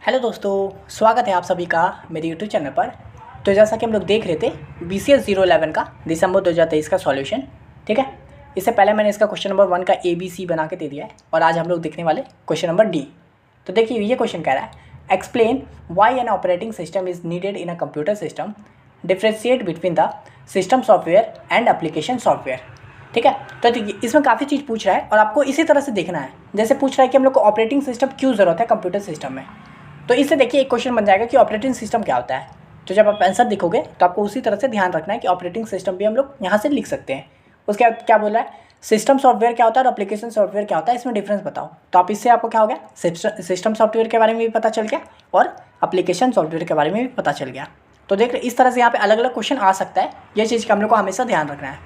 Hello दोस्तों, स्वागत है आप सभी का मेरे यूट्यूब चैनल पर। तो जैसा कि हम लोग देख रहे थे BCS 011 का दिसंबर 2023 का सॉल्यूशन, ठीक है। इससे पहले मैंने इसका क्वेश्चन नंबर 1 का ABC बना के दे दिया है और आज हम लोग देखने वाले क्वेश्चन नंबर D। तो देखिए ये क्वेश्चन कह रहा है, explain why an operating system is needed in a computer system, differentiate between the system software and application software. ठीक है, तो देखिए इसमें काफ़ी चीज़ पूछ रहा है और आपको इसी तरह से देखना है। जैसे पूछ रहा है कि हम लोग को ऑपरेटिंग सिस्टम क्यों ज़रूरत है कंप्यूटर सिस्टम में, तो इससे देखिए एक क्वेश्चन बन जाएगा कि ऑपरेटिंग सिस्टम क्या होता है। तो जब आप आंसर लिखोगे तो आपको उसी तरह से ध्यान रखना है कि ऑपरेटिंग सिस्टम भी हम लोग यहाँ से लिख सकते हैं। उसके बाद क्या बोल रहा है, सिस्टम सॉफ्टवेयर क्या होता है और एप्लीकेशन सॉफ्टवेयर क्या होता है, इसमें डिफरेंस बताओ। तो आप इससे आपको क्या हो गया, सिस्टम सॉफ्टवेयर के बारे में भी पता चल गया और एप्लीकेशन सॉफ्टवेयर के बारे में भी पता चल गया। तो देख इस तरह से यहाँ पे अलग अलग क्वेश्चन आ सकता है, ये चीज़ का हम लोग को हमेशा ध्यान रखना है।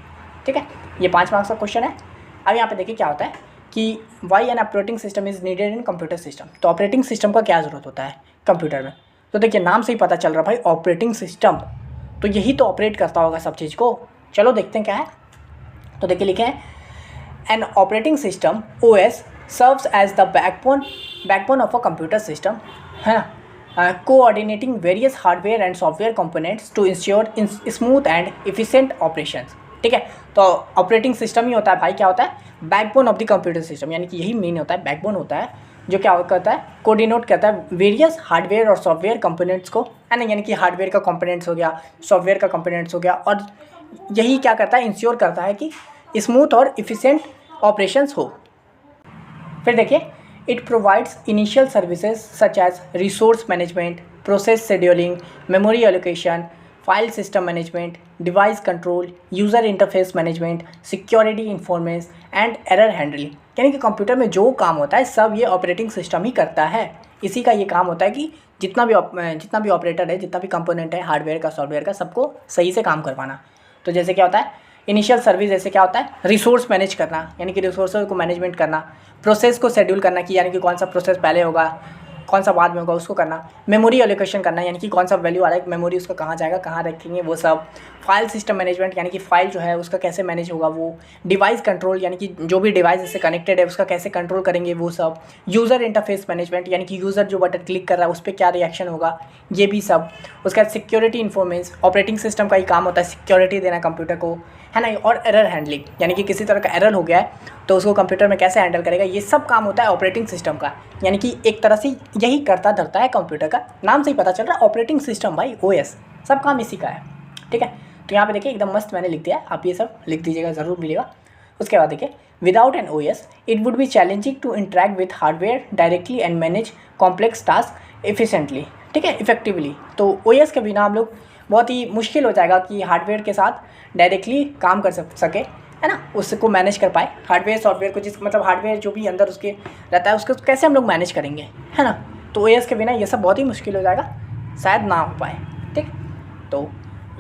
ठीक है, ये 5 मार्क्स का क्वेश्चन है। अब यहाँ पे देखिए क्या होता है कि why an operating system is needed in computer system. तो ऑपरेटिंग सिस्टम का क्या ज़रूरत होता है कंप्यूटर में। तो देखिए नाम से ही पता चल रहा भाई ऑपरेटिंग सिस्टम, तो यही तो ऑपरेट करता होगा सब चीज़ को। चलो देखते हैं क्या है। तो देखिए लिखे हैं, an operating system OS serves as the backbone of a computer system, है ना, coordinating various hardware and software components to ensure smooth and efficient operations. ठीक है, तो ऑपरेटिंग सिस्टम ही होता है भाई, क्या होता है, backbone of the computer system, यानी कि यही मेन होता है, बैकबोन होता है जो क्या करता है, कोऑर्डिनेट करता है वेरियस हार्डवेयर और सॉफ्टवेयर कंपोनेंट्स को, है ना, यानी कि हार्डवेयर का कंपोनेंट्स हो गया, सॉफ्टवेयर का कंपोनेंट्स हो गया, और यही क्या करता है, इंश्योर करता है कि स्मूथ और इफिशिएंट ऑपरेशंस हो। फिर देखिए, it provides initial services such as resource management, process scheduling, memory allocation, file system management, device control, user interface management, security enforcement and error handling. यानी कि कंप्यूटर में जो काम होता है सब ये ऑपरेटिंग सिस्टम ही करता है। इसी का ये काम होता है कि जितना भी ऑपरेटर है, जितना भी कंपोनेंट है हार्डवेयर का सॉफ्टवेयर का, सबको सही से काम करवाना। तो जैसे क्या होता है, इनिशियल सर्विस जैसे क्या होता है, रिसोर्स मैनेज करना, यानी कि रिसोर्स को मैनेजमेंट करना, प्रोसेस को शेड्यूल करना कि यानी कि कौन सा प्रोसेस पहले होगा कौन सा बाद में होगा उसको करना, मेमोरी एलोकेशन करना, यानी कि कौन सा वैल्यू आ रहा है मेमोरी उसका कहाँ जाएगा कहाँ रखेंगे वो सब, फाइल सिस्टम मैनेजमेंट यानी कि फाइल जो है उसका कैसे मैनेज होगा वो, डिवाइस कंट्रोल यानी कि जो भी डिवाइस इससे कनेक्टेड है उसका कैसे कंट्रोल करेंगे वो सब, यूज़र इंटरफेस मैनेजमेंट यानी कि यूज़र जो बटन क्लिक कर रहा है उस पर क्या रिएक्शन होगा, ये भी सब। उसके बाद सिक्योरिटी इन्फॉर्मेंस, ऑपरेटिंग सिस्टम का ही काम होता है सिक्योरिटी देना कंप्यूटर को, है ना, और एरर हैंडलिंग यानी कि किसी तरह का एरर हो गया है तो उसको कंप्यूटर में कैसे हैंडल करेगा, ये सब काम होता है ऑपरेटिंग सिस्टम का। यानी कि एक तरह से यही करता धरता है कंप्यूटर का, नाम से ही पता चल रहा है ऑपरेटिंग सिस्टम भाई, OS, सब काम इसी का है। ठीक है, तो यहाँ पे देखिए एकदम मस्त मैंने लिख दिया है, आप ये सब लिख दीजिएगा, ज़रूर मिलेगा। उसके बाद देखिए, without an OS it would be challenging to interact with hardware directly and manage complex task efficiently. ठीक है, इफेक्टिवली। तो OS के बिना हम लोग बहुत ही मुश्किल हो जाएगा कि हार्डवेयर के साथ डायरेक्टली काम कर सके, है ना, उसको मैनेज कर पाए हार्डवेयर सॉफ्टवेयर को, जिस मतलब हार्डवेयर जो भी अंदर उसके रहता है उसको कैसे हम लोग मैनेज करेंगे, है ना। तो OS के बिना ये सब बहुत ही मुश्किल हो जाएगा, शायद ना हो पाए। ठीक, तो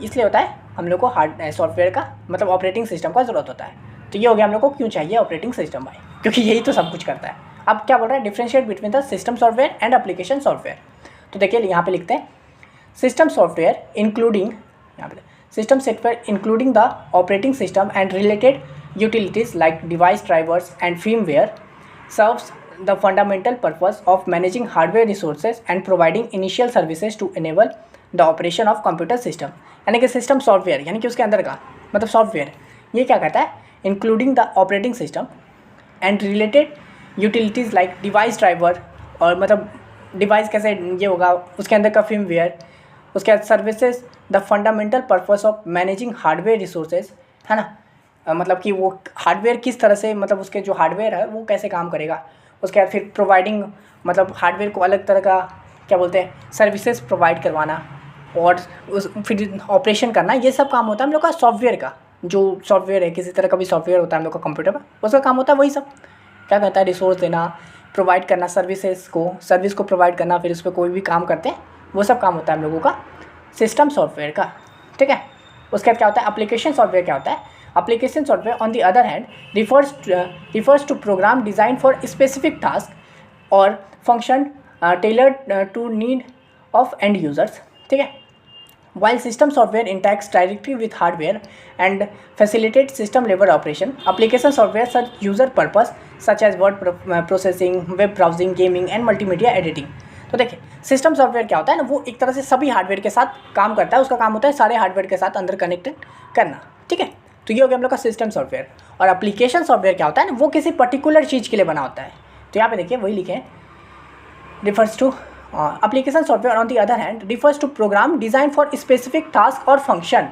इसलिए होता है हम लोग को हार्ड सॉफ्टवेयर का मतलब ऑपरेटिंग सिस्टम का ज़रूरत होता है। तो ये हो गया हम लोग को क्यों चाहिए ऑपरेटिंग सिस्टम भाई, क्योंकि यही तो सब कुछ करता है। अब क्या बोल रहा है, differentiate between the system software and application software. तो देखिए यहाँ पे लिखते हैं, सिस्टम सॉफ्टवेयर इंक्लूडिंग, यहाँ पे system software including the operating system and related utilities like device drivers and firmware serves the fundamental purpose of managing hardware resources and providing initial services to enable the operation of computer system। यानी कि system software यानी कि उसके अंदर का मतलब software, ये क्या कहता है, including the operating system and related utilities like device driver, और मतलब डिवाइस कैसे ये होगा उसके अंदर का firmware, उसके बाद services the fundamental purpose of managing hardware resources, है ना, मतलब कि वो हार्डवेयर किस तरह से मतलब उसके जो हार्डवेयर है वो कैसे काम करेगा। उसके बाद फिर प्रोवाइडिंग मतलब हार्डवेयर को अलग तरह का क्या बोलते हैं सर्विसेज प्रोवाइड करवाना, और उस फिर ऑपरेशन करना, ये सब काम होता है हम लोग का सॉफ्टवेयर का। जो सॉफ्टवेयर है किसी तरह का भी सॉफ्टवेयर होता है हम लोग का कंप्यूटर में, उसका काम होता है वही सब क्या कहता है, रिसोर्स देना, प्रोवाइड करना, सर्विस को प्रोवाइड करना, फिर उस पर कोई भी काम करते हैं वो सब काम होता है हम लोगों का सिस्टम सॉफ्टवेयर का। ठीक है, उसके बाद क्या होता है, एप्लीकेशन सॉफ्टवेयर क्या होता है, application software on the other hand refers to program designed for specific task or function tailored to need of end users। ठीक है, while system software interacts directly with hardware and facilitates system level operation, application software serves user purpose such as word processing, web browsing, gaming and multimedia editing। तो देखिए system software क्या होता है ना, वो एक तरह से सभी हार्डवेयर के साथ काम करता है, उसका काम होता है सारे हार्डवेयर के साथ अंदर कनेक्टेड करना, ठीक है। तो ये हो गया हम लोग का सिस्टम सॉफ्टवेयर। और एप्लीकेशन सॉफ्टवेयर क्या होता है ना, वो किसी पर्टिकुलर चीज़ के लिए बना होता है। तो यहाँ पे देखिए वही लिखे हैं, refers to application software on the other hand refers to program designed for specific task और function,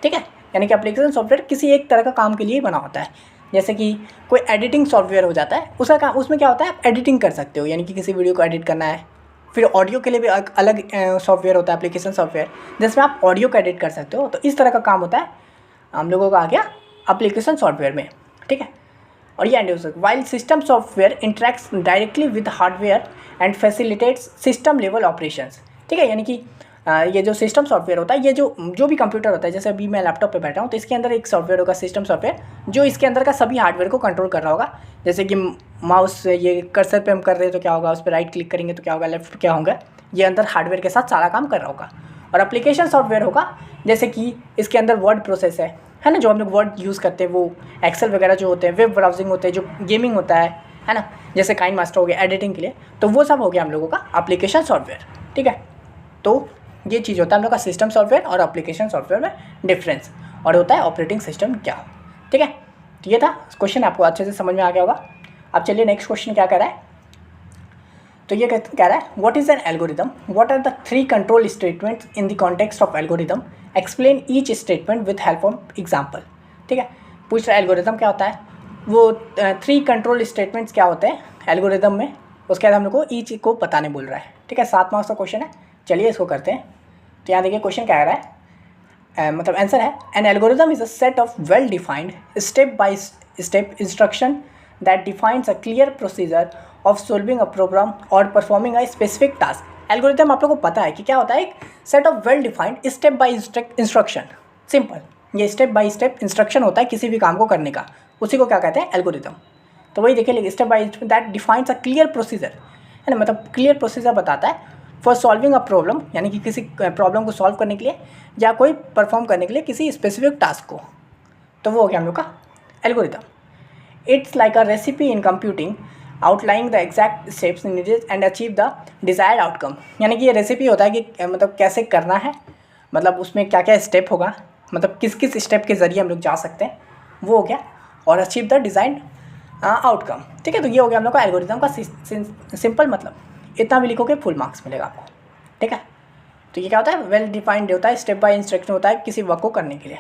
ठीक है। यानी कि एप्लीकेशन सॉफ्टवेयर किसी एक तरह का काम के लिए बना होता है। जैसे कि कोई एडिटिंग सॉफ्टवेयर हो जाता है, उसका काम, उसमें क्या होता है, आप एडिटिंग कर सकते हो, यानी कि किसी वीडियो को एडिट करना है। फिर ऑडियो के लिए भी अलग सॉफ्टवेयर होता है, एप्लीकेशन सॉफ्टवेयर, जिसमें आप ऑडियो को एडिट कर सकते हो। तो इस तरह का काम होता है हम लोगों का आ गया एप्लीकेशन सॉफ्टवेयर में, ठीक है। और ये and while system software interacts directly with hardware and facilitates system level operations, ठीक है। यानी कि ये जो सिस्टम सॉफ्टवेयर होता है, ये जो भी कंप्यूटर होता है, जैसे अभी मैं लैपटॉप पे बैठा हूँ तो इसके अंदर एक सॉफ्टवेयर होगा सिस्टम सॉफ्टवेयर, जो इसके अंदर का सभी हार्डवेयर को कंट्रोल कर रहा होगा। जैसे कि माउस ये कर्सर पे हम कर रहे हैं तो क्या होगा, उस पर राइट क्लिक करेंगे तो क्या होगा, लेफ्ट क्या होगा, ये अंदर हार्डवेयर के साथ सारा काम कर रहा होगा। और एप्लीकेशन सॉफ्टवेयर होगा जैसे कि इसके अंदर वर्ड प्रोसेस है ना, जो हम लोग वर्ड यूज़ करते हैं, वो एक्सेल वगैरह जो होते हैं, वेब ब्राउजिंग होते हैं, जो गेमिंग होता है ना, जैसे काइन मास्टर हो गया एडिटिंग के लिए, तो वो सब हो गया हम लोगों का एप्लीकेशन सॉफ्टवेयर, ठीक है। तो ये चीज़ होता है हम लोग का सिस्टम सॉफ्टवेयर और एप्लीकेशन सॉफ्टवेयर में डिफरेंस, और होता है ऑपरेटिंग सिस्टम क्या हो, ठीक है। तो ये था क्वेश्चन, आपको अच्छे से समझ में आ गया होगा। अब चलिए नेक्स्ट क्वेश्चन क्या कह रहा है, तो ये कह रहा है what is an algorithm, what are the 3 control statements in the context of algorithm, explain each statement with help of example, ठीक है। पूछ रहा है एल्गोरिदम क्या होता है, वो 3 कंट्रोल स्टेटमेंट्स क्या होते हैं एल्गोरिदम में, उसके बाद हम लोग को ईच को बताने बोल रहा है, ठीक है। 7 मार्क्स का क्वेश्चन है, चलिए इसको करते हैं। तो यहाँ देखिए क्वेश्चन क्या कह रहा है, मतलब आंसर है an algorithm is a set of well defined step by step instruction that defines a clear procedure of solving a problem और performing a specific task. Algorithm आप लोगों को पता है कि क्या होता है, एक set of well defined step bye instruction, simple, ये स्टेप बाय स्टेप इंस्ट्रक्शन होता है किसी भी काम को करने का, उसी को क्या कहते हैं एल्गोरिदम। तो वही देखिए step by that defines a clear procedure, है ना, मतलब क्लियर प्रोसीजर बताता है फॉर सॉल्विंग अ प्रॉब्लम, यानी कि किसी प्रॉब्लम को सॉल्व करने के लिए या कोई परफॉर्म करने के लिए किसी स्पेसिफिक टास्क को, तो वो हो गया हम लोग का algorithm. It's like a recipe in computing outlining the exact steps needed and achieve the desired outcome, यानी कि ये रेसिपी होता है कि मतलब कैसे करना है, मतलब उसमें क्या क्या स्टेप होगा, मतलब किस किस स्टेप के ज़रिए हम लोग जा सकते हैं, वो हो गया, और अचीव द डिज़ाइन आउटकम, ठीक है। तो ये हो गया हम लोग का एल्गोरिदम का सिंपल मतलब, इतना भी लिखोगे फुल मार्क्स मिलेगा आपको, ठीक है। तो ये क्या होता है, वेल डिफाइंड होता है, स्टेप बाय इंस्ट्रक्शन होता है किसी वर्क को करने के लिए।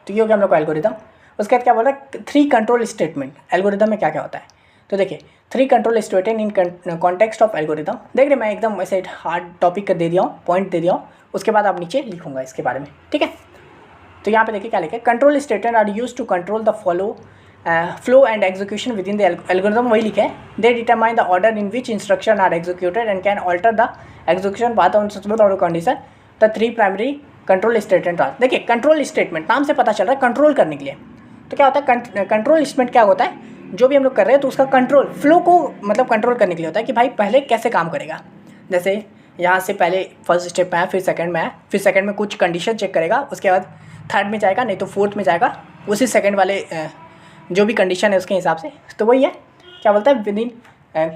तो ये हो गया हम लोग का एल्गोरिदम। उसके बाद क्या बोल रहा है, 3 कंट्रोल स्टेटमेंट एल्गोरिदम में क्या क्या होता है। तो देखिए 3 control statement in context of algorithm, देख रहे मैं एकदम वैसे हार्ड टॉपिक का दे दिया हूँ, पॉइंट दे दिया हूँ, उसके बाद आप नीचे लिखूंगा इसके बारे में, ठीक है। तो यहाँ पे देखिए क्या लिखे, control statement are use to control the flow and execution within the algorithm, वही लिखे हैं। They determine the order in which instruction are executed and can alter the execution path on such condition. The 3 primary control statement are, देखिए control statement नाम से पता चल रहा है कंट्रोल करने के लिए। तो क्या होता है कंट्रोल स्टेटमेंट, क्या होता है, जो भी हम लोग कर रहे हैं तो उसका कंट्रोल फ्लो को मतलब कंट्रोल करने के लिए होता है कि भाई पहले कैसे काम करेगा। जैसे यहाँ से पहले फर्स्ट स्टेप में आया, फिर सेकंड में आया, फिर सेकंड में कुछ कंडीशन चेक करेगा, उसके बाद थर्ड में जाएगा, नहीं तो फोर्थ में जाएगा, उसी सेकंड वाले जो भी कंडीशन है उसके हिसाब से। तो वही है, क्या बोलता है, within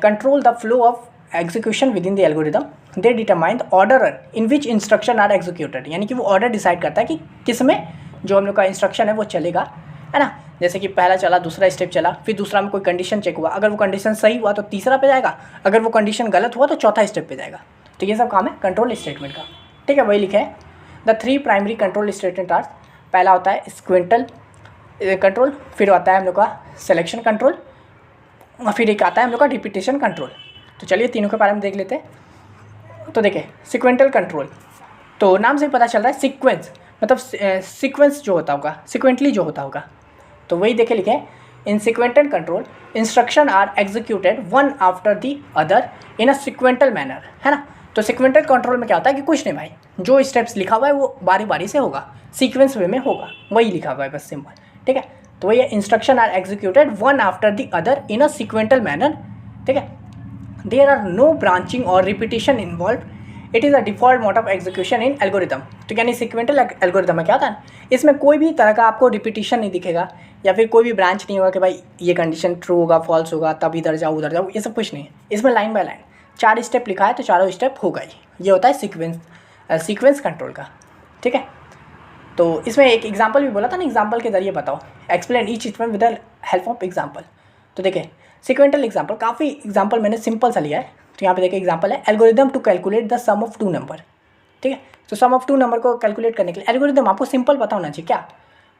control the flow of execution within the algorithm, they determine the order in which instruction are executed, यानी कि वो ऑर्डर डिसाइड करता है कि किस में जो हम लोग का इंस्ट्रक्शन है वो चलेगा, है ना। जैसे कि पहला चला, दूसरा स्टेप चला, फिर दूसरा में कोई कंडीशन चेक हुआ, अगर वो कंडीशन सही हुआ तो तीसरा पे जाएगा, अगर वो कंडीशन गलत हुआ तो चौथा स्टेप पे जाएगा। तो ये सब काम है कंट्रोल स्टेटमेंट का, ठीक है। वही लिखे है the 3 primary control statement are, पहला होता है सिक्वेंटल कंट्रोल, फिर आता है हम लोग का सिलेक्शन कंट्रोल, और फिर एक आता है हम लोग का रिपीटेशन कंट्रोल। तो चलिए तीनों के बारे में देख लेते हैं। तो देखिए सिक्वेंटल कंट्रोल, तो नाम से ही पता चल रहा है सीक्वेंस, मतलब सीक्वेंस जो होता होगा, सिक्वेंटली जो होता होगा। तो वही देखे लिखे in sequential control instruction are executed one after the other in a sequential manner, है ना। तो सिक्वेंटल कंट्रोल में क्या होता है कि कुछ नहीं भाई, जो स्टेप्स लिखा हुआ है वो बारी बारी से होगा, सीक्वेंस वे में होगा, वही लिखा हुआ है बस सिंपल, ठीक है। तो वही instruction are executed one after the other in a sequential manner, ठीक है। देयर आर नो ब्रांचिंग और repetition involve, it is a default mode of execution in algorithm. तो यानी सिक्वेंटल एल्गोरिदम में क्या होता है, इसमें कोई भी तरह का आपको रिपीटिशन नहीं दिखेगा, या फिर कोई भी ब्रांच नहीं होगा कि भाई ये कंडीशन ट्रू होगा फॉल्स होगा तब इधर जाओ उधर जाओ, ये सब कुछ नहीं है। इसमें लाइन बाय लाइन 4 स्टेप लिखा है तो चारों स्टेप होगा ही। ये होता है सीक्वेंस कंट्रोल का, ठीक है। तो इसमें एक एग्जांपल भी बोला था ना, एग्जांपल के जरिए बताओ, explain each statement with the help of example. तो देखिए सिक्वेंटल एग्जांपल, काफ़ी एग्जांपल मैंने सिंपल सा लिया है। तो यहाँ पे देखिए एग्जांपल है, algorithm to calculate the sum of 2 number, ठीक है। तो सम ऑफ 2 नंबर को कैलकुलेट करने के लिए एल्गोरिदम आपको सिंपल पता होना चाहिए। क्या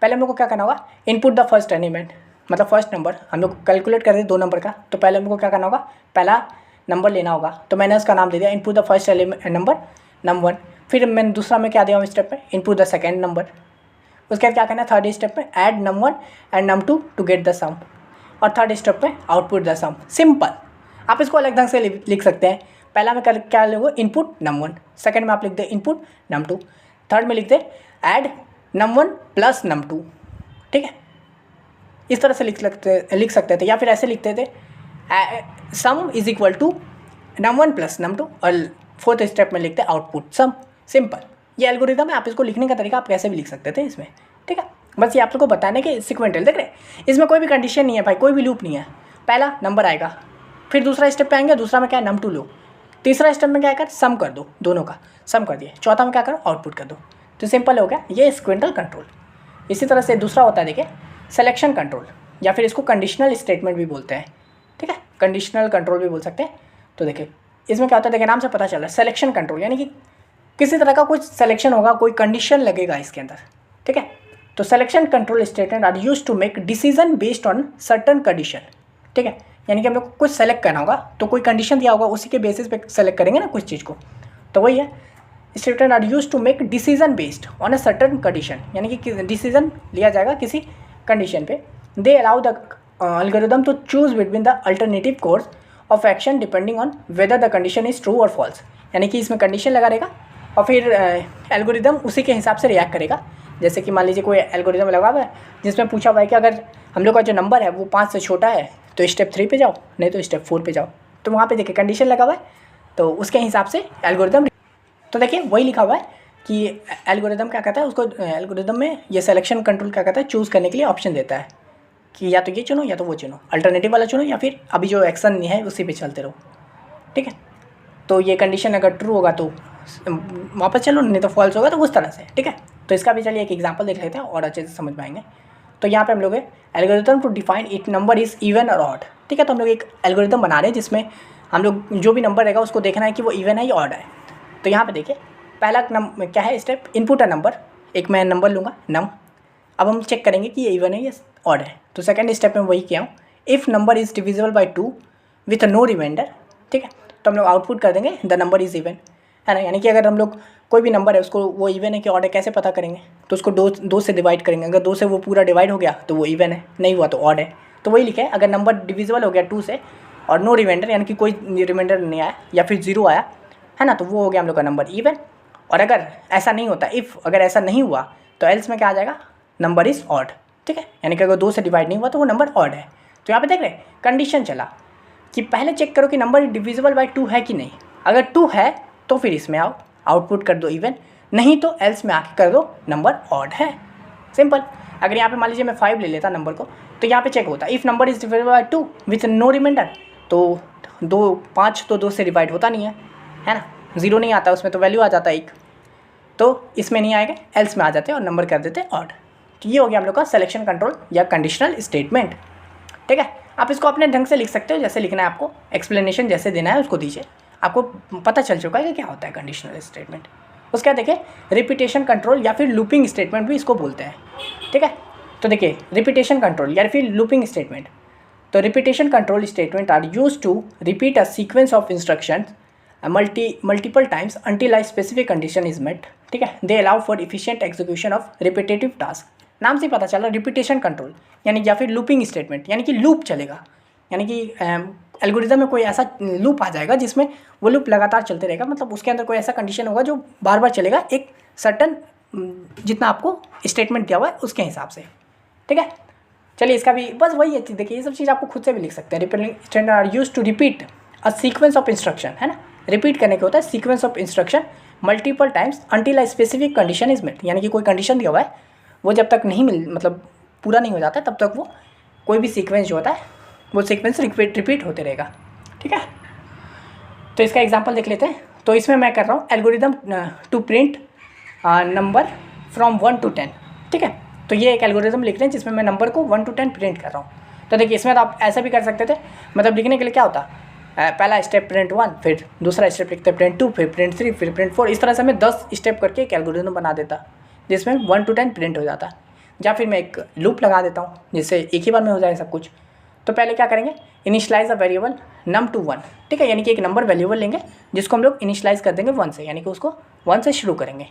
पहले हम लोग को क्या करना होगा, इनपुट द फर्स्ट एलिमेंट, मतलब फर्स्ट नंबर हम लोग कैलकुलेट कर रहे हैं 2 नंबर का, तो पहले हमको क्या करना होगा, पहला नंबर लेना होगा। तो मैंने उसका नाम दे दिया input the first element number num 1। फिर मैंने दूसरा में क्या दिया स्टेप में, इनपुट द सेकेंड नंबर। उसके बाद क्या करना है, थर्ड स्टेप में add num 1 and num 2 to get the sum, और थर्ड स्टेप में आउटपुट द सम। सिंपल। आप इसको अलग ढंग से लिख सकते हैं। पहला में क्या लोगे, इनपुट नम 1, सेकंड में आप लिख दे इनपुट नम 2, थर्ड में लिख they add num 1 plus num 2, ठीक है। इस तरह से लिख सकते थे, या फिर ऐसे लिखते थे sum is equal to num 1 plus num 2, और फोर्थ स्टेप में लिखते आउटपुट सम। सिंपल। ये एल्गोरिदम है, आप इसको लिखने का तरीका आप कैसे भी लिख सकते थे इसमें, ठीक है। बस ये आप लोग को बताने के सिक्वेंटल, देख रहे इसमें कोई भी कंडीशन नहीं है भाई, कोई भी लूप नहीं है। पहला नंबर आएगा, फिर दूसरा स्टेप पे आएंगे, दूसरा में क्या है नम 2 लो, तीसरा स्टेप में क्या कर सम कर दो, दोनों का सम कर दिए, चौथा में क्या करो आउटपुट कर दो। तो सिंपल हो गया ये सिक्वेंटल कंट्रोल। इसी तरह से दूसरा होता है देखिए सिलेक्शन कंट्रोल, या फिर इसको कंडीशनल स्टेटमेंट भी बोलते हैं, ठीक है, कंडीशनल कंट्रोल भी बोल सकते हैं। तो देखिए इसमें क्या होता है, देखिए नाम से पता चल रहा है सिलेक्शन कंट्रोल, यानी कि किसी तरह का कुछ सिलेक्शन होगा, कोई कंडीशन लगेगा इसके अंदर, ठीक है। तो selection control statement are used to make decision based on certain condition, ठीक है। यानी कि हम लोग को कुछ सेलेक्ट करना होगा, तो कोई कंडीशन दिया होगा, उसी के बेसिस पे सेलेक्ट करेंगे ना कुछ चीज़ को। तो वही है, statement are used to make decision based on a certain condition, यानी कि डिसीजन लिया जाएगा किसी कंडीशन पे। They allow the algorithm to choose between the alternative course of action depending on whether the condition is true और false, यानी कि इसमें कंडीशन लगा रहेगा और फिर एल्गोरिदम उसी के हिसाब से रिएक्ट करेगा। जैसे कि मान लीजिए कोई एल्गोरिदम लगा हुआ है जिसमें पूछा हुआ है कि अगर हम लोग का जो नंबर है वो 5 से छोटा है तो स्टेप 3 पे जाओ, नहीं तो स्टेप 4 पे जाओ। तो वहाँ पे देखिए कंडीशन लगा हुआ है, तो उसके हिसाब से एल्गोरिदम। तो देखिए वही लिखा हुआ है कि एल्गोरिदम क्या कहता है, उसको एल्गोरिदम में ये सिलेक्शन कंट्रोल क्या कहता है, चूज़ करने के लिए ऑप्शन देता है कि या तो ये चुनो या तो वो चुनो, अल्टरनेटिव वाला चुनो, या फिर अभी जो एक्शन है उसी पे चलते रहो, ठीक है। तो ये कंडीशन अगर ट्रू होगा तो वापस चलो, नहीं तो फॉल्स होगा तो उस तरह से, ठीक है। तो इसका भी चलिए एक एग्जांपल देख लेते हैं और अच्छे से समझ पाएंगे। तो यहाँ पे हम लोग algorithm to define it number is even और ऑड, ठीक है। तो हम लोग एक एल्गोरिथम बना रहे हैं जिसमें हम लोग जो भी नंबर रहेगा उसको देखना है कि वो इवन है या ऑड है। तो यहाँ पे देखिए पहला क्या है स्टेप, इनपुट अ नंबर, एक मैं नंबर लूँगा नम, अब हम चेक करेंगे कि ये इवन है या ऑड है। तो सेकंड स्टेप में वही किया हूँ, if number is divisible by 2 with no remainder, ठीक है। तो हम लोग आउटपुट कर देंगे द नंबर इज़ इवन, है ना। यानी कि अगर हम लोग कोई भी नंबर है उसको वो इवन है कि ऑड है कैसे पता करेंगे, तो उसको दो से डिवाइड करेंगे, अगर 2 से वो पूरा डिवाइड हो गया तो वो इवन है, नहीं हुआ तो ऑड है। तो वही लिखे अगर नंबर डिविजिबल हो गया 2 से और नो रिमाइंडर, यानी कि कोई रिमाइंडर नहीं आया या फिर 0 आया, है ना, तो वो हो गया हम लोग का नंबर इवन। और अगर ऐसा नहीं होता, इफ़ अगर ऐसा नहीं हुआ तो एल्स में क्या आ जाएगा, नंबर इज़ ऑड, ठीक है। यानी कि अगर 2 से डिवाइड नहीं हुआ तो वो नंबर ऑड है। तो यहाँ पे देख रहे कंडीशन चला कि पहले चेक करो कि नंबर डिविजिबल बाई 2 है कि नहीं, अगर 2 है तो फिर इसमें आओ आउटपुट कर दो इवन, नहीं तो एल्स में आके कर दो नंबर ऑड है। सिंपल। अगर यहाँ पे मान लीजिए मैं 5 ले लेता नंबर को, तो यहाँ पे चेक होता if number is divisible by 2 with no remainder, तो 5 तो 2 से डिवाइड होता नहीं है ना, 0 नहीं आता उसमें, तो वैल्यू आ जाता है 1, तो इसमें नहीं आएगा, एल्स में आ जाते और नंबर कर देते ऑड। तो ये हो गया हम लोग का सिलेक्शन कंट्रोल या कंडीशनल स्टेटमेंट, ठीक है। आप इसको अपने ढंग से लिख सकते हो, जैसे लिखना है आपको, एक्सप्लेनेशन जैसे देना है उसको दीजिए, आपको पता चल चुका है कि क्या होता है कंडीशनल स्टेटमेंट। उसके बाद देखिए रिपीटेशन कंट्रोल या फिर लूपिंग स्टेटमेंट भी इसको बोलते हैं, ठीक है। तो देखिए रिपीटेशन कंट्रोल या फिर लूपिंग स्टेटमेंट, तो repetition control statement are use to repeat a sequence of instruction multiple times until a specific condition is met, ठीक है। They allow for efficient execution of repetitive task. नाम से पता चला repetition control यानी या फिर लूपिंग स्टेटमेंट, यानी कि लूप चलेगा, यानी कि एल्गोरिदम में कोई ऐसा लूप आ जाएगा जिसमें वो लूप लगातार चलते रहेगा, मतलब उसके अंदर कोई ऐसा कंडीशन होगा जो बार बार चलेगा एक सर्टन जितना आपको स्टेटमेंट दिया हुआ है उसके हिसाब से, ठीक है। चलिए इसका भी बस वही है, देखिए ये सब चीज़ आपको खुद से भी लिख सकते हैं। Repeating statement are use to repeat a sequence of instruction, है ना, रिपीट करने के होता है sequence of instruction multiple times until a specific condition is met, यानी कि कोई कंडीशन दिया हुआ है वो जब तक नहीं मतलब पूरा नहीं हो जाता तब तक वो कोई भी सीक्वेंस जो होता है वो सीक्वेंस रिपीट होते रहेगा, ठीक है। तो इसका एग्जांपल देख लेते हैं। तो इसमें मैं कर रहा हूँ algorithm to print number from 1 to 10, ठीक है। तो ये एक एल्गोरिदम लिख रहे हैं जिसमें मैं नंबर को 1 to 10 प्रिंट कर रहा हूँ। तो देखिए इसमें तो आप ऐसा भी कर सकते थे, मतलब लिखने के लिए क्या होता, पहला स्टेप प्रिंट 1, फिर दूसरा स्टेप लिखते प्रिंट 2, फिर प्रिंट 3, फिर प्रिंट 4। इस तरह से मैं 10 स्टेप करके एक एल्गोरिदम बना देता जिसमें 1 to 10 प्रिंट हो जाता। या फिर मैं एक लूप लगा देता हूँ जिससे एक ही बार में हो जाए सब कुछ। तो पहले क्या करेंगे, initialize a variable num to 1, ठीक है, यानी कि एक नंबर वेरिएबल लेंगे जिसको हम लोग इनिशियलाइज कर देंगे 1 से, यानी कि उसको 1 से शुरू करेंगे,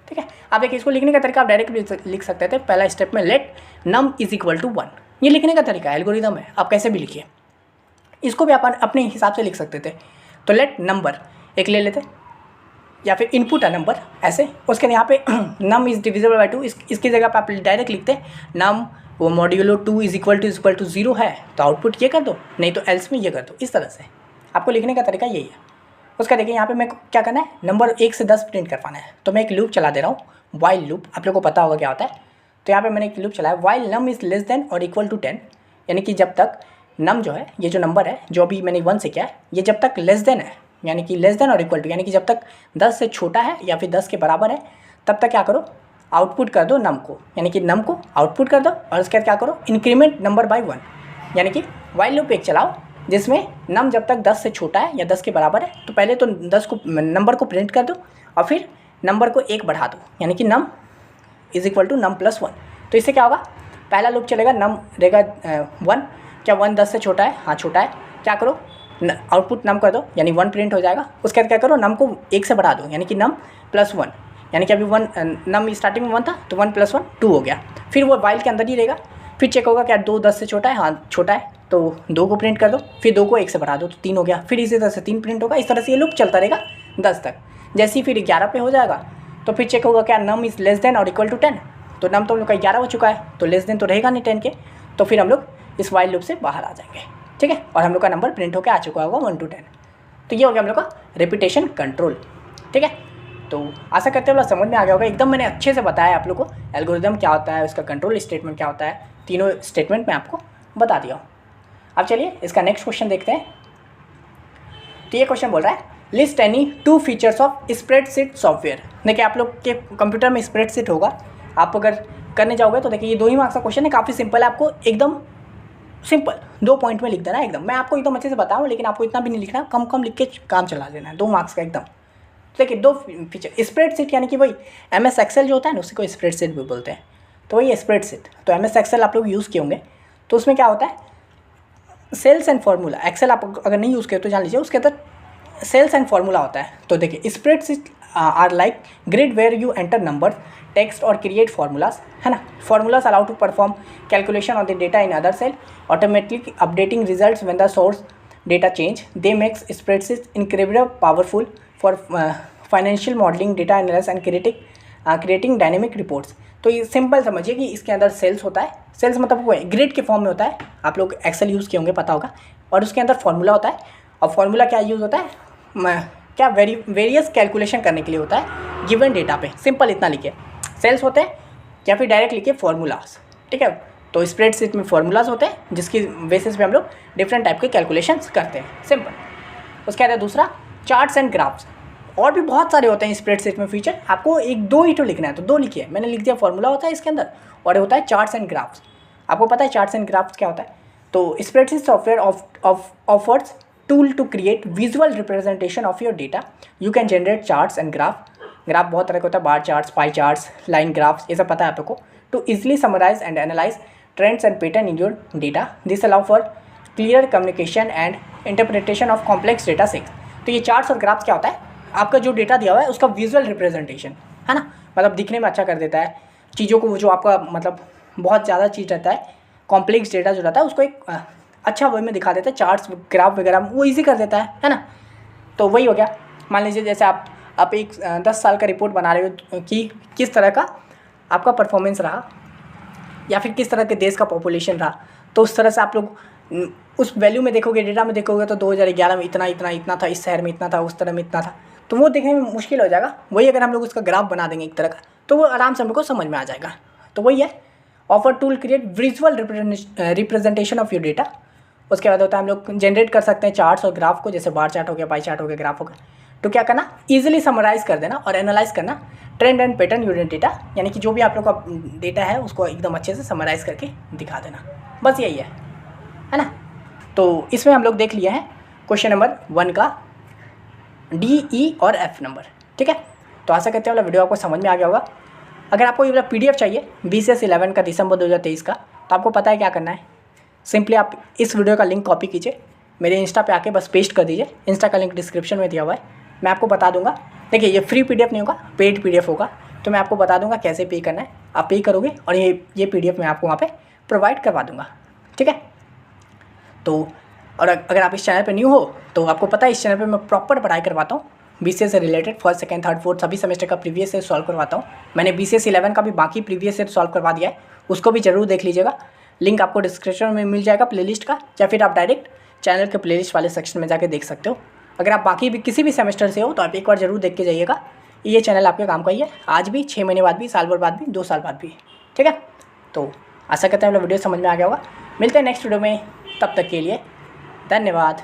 ठीक है। आप देखिए इसको लिखने का तरीका आप डायरेक्ट लिख सकते थे। पहला स्टेप में let num is equal to 1, ये लिखने का तरीका एल्गोरिदम है, आप कैसे भी लिखिए। इसको भी आप अपने हिसाब से लिख सकते थे। तो लेट नंबर एक ले लेते, या फिर इनपुट है नंबर ऐसे, उसके यहाँ पे नम इज़ डिविजिबल बाई 2, इसकी जगह पे आप डायरेक्ट लिखते नम वो मॉड्यूलो 2 इज इक्वल टू 0 है तो आउटपुट ये कर दो, नहीं तो एल्स में ये कर दो। इस तरह से आपको लिखने का तरीका यही है। उसका देखिए यहाँ पे मैं क्या करना है, नंबर 1 से 10 प्रिंट करवाना है। तो मैं एक लूप चला दे रहा हूँ, वाइल लूप, आप लोगों को पता होगा क्या होता है। तो यहाँ पे मैंने एक लूप चलाया, while num is less than और इक्वल टू 10, यानी कि जब तक नम जो है, ये जो नंबर है जो अभी मैंने 1 से किया है, ये जब तक लेस देन है, यानी कि लेस देन और इक्वल टू, यानी कि जब तक 10 से छोटा है या फिर 10 के बराबर है, तब तक क्या करो, आउटपुट कर दो नम को, यानी कि नम को आउटपुट कर दो। और उसके बाद क्या करो, इंक्रीमेंट नंबर बाय 1, यानी कि वाइल लूप एक चलाओ जिसमें नम जब तक 10 से छोटा है या 10 के बराबर है, तो पहले तो 10 को नंबर को प्रिंट कर दो और फिर नंबर को 1 बढ़ा दो, यानी कि num is equal to num plus 1। तो इससे क्या होगा, पहला लूप चलेगा, नम रहेगा 1, क्या 1 10 से छोटा है, हाँ छोटा है, क्या करो आउटपुट नम कर दो, यानी 1 प्रिंट हो जाएगा। उसके बाद क्या करो, नम को 1 से बढ़ा दो, यानी कि नम प्लस 1, यानी कि अभी 1 नम स्टार्टिंग में 1 था तो 1 + 1 2 हो गया। फिर वो वाइल के अंदर ही रहेगा, फिर चेक होगा क्या 2 10 से छोटा है, हाँ छोटा है, तो 2 को प्रिंट कर दो, फिर 2 को 1 से बढ़ा दो तो 3 हो गया, फिर इसी तरह से 3 प्रिंट होगा। इस तरह से ये लूप चलता रहेगा 10 तक। जैसे ही फिर 11 पे हो जाएगा तो फिर चेक होगा क्या नम इज़ लेस देन और इक्वल टू 10, तो नम तो हम लोग का 11 हो चुका है, तो लेस देन तो रहेगा नहीं 10 के, तो फिर हम लोग इस वाइल लूप से बाहर आ जाएंगे, ठीक है। और हम लोग का नंबर प्रिंट होकर आ चुका होगा 1 to 10। तो ये हो गया हम लोग का रिपीटेशन कंट्रोल, ठीक है। तो आशा करते हैं समझ में आ गया होगा। एकदम मैंने अच्छे से बताया आप लोग को एल्गोरिदम क्या होता है, उसका कंट्रोल स्टेटमेंट क्या होता है, तीनों स्टेटमेंट मैं आपको बता दिया हूँ। अब चलिए इसका नेक्स्ट क्वेश्चन देखते हैं। तो ये क्वेश्चन बोल रहा है list any 2 features of spreadsheet software. देखिए आप लोग के कंप्यूटर में स्प्रेडशीट होगा, आप अगर करने जाओगे तो देखिए ये 2 ही मार्क्स का क्वेश्चन है, काफ़ी सिंपल है, आपको एकदम सिंपल 2 पॉइंट में लिख देना है एकदम। मैं आपको एकदम अच्छे से बताऊँ लेकिन आपको इतना भी नहीं लिखना, कम कम लिख के काम चला देना है, 2 मार्क्स का एकदम। देखिए 2 फीचर, स्प्रेडशीट यानी कि वही MS एक्सेल जो होता है ना उसी को स्प्रेडशीट भी बोलते हैं, तो वही स्प्रेडशीट। तो MS एक्सेल आप लोग यूज़ किए होंगे, तो उसमें क्या होता है सेल्स एंड फार्मूला। एक्सेल आप अगर नहीं यूज़ किए तो जान लीजिए उसके अंदर सेल्स एंड फार्मूला होता है। तो देखिए spreadsheet are like grid where you enter numbers, text और क्रिएट फार्मूलाज, है ना। Formulas allow to perform calculation on the data in other cell, automatically updating results when the source data change, they makes spreadsheet incredible powerful for financial modelling, data analysis and creating dynamic reports. तो ये simple समझिए कि इसके अंदर sales होता है, sales मतलब वो ग्रिड के फॉर्म में होता है, आप लोग एक्सेल यूज़ किए होंगे पता होगा, और उसके अंदर फार्मूला होता है। और फार्मूला क्या यूज़ होता है, क्या वेरियस कैलकुलेशन करने के लिए होता है गिवन डेटा पे। सिंपल इतना लिखिए, सेल्स होते हैं या फिर डायरेक्ट लिखिए फार्मूलाज, ठीक है। तो स्प्रेडशीट में फार्मूलाज होते हैं जिसकी बेसिस पे हम लोग डिफरेंट टाइप के कैलकुलेशंस करते हैं, सिंपल। उसके बाद दूसरा चार्ट्स एंड ग्राफ्स, और भी बहुत सारे होते हैं स्प्रेडशीट में फीचर, आपको 1-2 ही तो लिखना है तो 2 लिखिए। मैंने लिख दिया फार्मूला होता है इसके अंदर, और होता है चार्ट्स एंड ग्राफ्स। आपको पता है चार्ट्स एंड ग्राफ्स क्या होता है। तो spreadsheet software offers tool to create visual representation of your data, you can generate charts and graph बहुत तरह का होता है, bar charts, pie charts, line graphs, ये सब पता है आप लोग को। To easily summarise and analyse trends and pattern in your data, this allow for clear communication and interpretation of complex data sets. तो ये चार्ट्स और ग्राफ्स क्या होता है, आपका जो डेटा दिया हुआ है उसका विजुअल रिप्रेजेंटेशन, है ना, मतलब दिखने में अच्छा कर देता है चीज़ों को, जो आपका मतलब बहुत ज़्यादा चीज़ रहता है, कॉम्प्लेक्स डेटा जो रहता है उसको एक अच्छा वे में दिखा देता है, चार्ट्स ग्राफ वगैरह वो ईजी कर देता है ना। तो वही हो गया, मान लीजिए जैसे आप एक 10 साल का रिपोर्ट बना रहे हो कि किस तरह का आपका परफॉर्मेंस रहा या फिर किस तरह के देश का पॉपुलेशन रहा, तो उस तरह से आप लोग उस वैल्यू में देखोगे, डेटा में देखोगे तो 2011 में इतना था, इस शहर में इतना था, उस तरह में इतना था, तो वो देखने में मुश्किल हो जाएगा। वही अगर हम लोग उसका ग्राफ बना देंगे एक तरह का तो वो आराम से हम लोग को समझ में आ जाएगा। तो वही है offer tool create visual representation of your data, उसके बाद होता है हम लोग जनरेट कर सकते हैं चार्ट्स और ग्राफ को, जैसे बार चार्ट हो गया, पाई चार्ट हो गया, ग्राफ हो गया। तो क्या करना, ईजिली समराइज़ कर देना और एनालाइज करना trend and pattern unit data, यानी कि जो भी आप लोग का डेटा है उसको एकदम अच्छे से समराइज़ करके दिखा देना, बस यही है ना। तो इसमें हम लोग देख लिया है क्वेश्चन नंबर 1 का डी, ई और एफ नंबर, ठीक है। तो आशा करते हैं वाला वीडियो आपको समझ में आ गया होगा। अगर आपको ये वाला PDF चाहिए BCS 11 का दिसंबर 2023 का, तो आपको पता है क्या करना है, सिंपली आप इस वीडियो का लिंक कॉपी कीजिए, मेरे इंस्टा पे आके बस पेस्ट कर दीजिए। इंस्टा का लिंक डिस्क्रिप्शन में दिया हुआ है, मैं आपको बता दूंगा। देखिए ये फ्री PDF नहीं होगा, पेड PDF होगा, तो मैं आपको बता दूंगा कैसे पे करना है। आप पे करोगे और ये PDF मैं आपको वहाँ पे प्रोवाइड करवा दूंगा, ठीक है। तो और अगर आप इस चैनल पे न्यू हो तो आपको पता है इस चैनल पे मैं प्रॉपर पढ़ाई करवाता हूँ BCS से related, first second third fourth सभी सेमेस्टर का प्रीवियस ईयर सॉल्व करवाता हूँ। मैंने BCS 11 का भी बाकी प्रीवियस ईयर सॉल्व करवा दिया है, उसको भी जरूर देख लीजिएगा। लिंक आपको डिस्क्रिप्शन में मिल जाएगा प्लेलिस्ट का, या फिर आप डायरेक्ट चैनल के प्लेलिस्ट वाले सेक्शन में जाके देख सकते हो। अगर आप बाकी भी किसी भी सेमेस्टर से हो तो आप एक बार जरूर देख के जाइएगा, ये चैनल आपके काम का ही है, आज भी, 6 महीने बाद भी, साल भर बाद भी, 2 साल बाद भी, ठीक है। तो आशा करते हैं वीडियो समझ में आ गया होगा। मिलते हैं नेक्स्ट वीडियो में, तब तक के लिए धन्यवाद।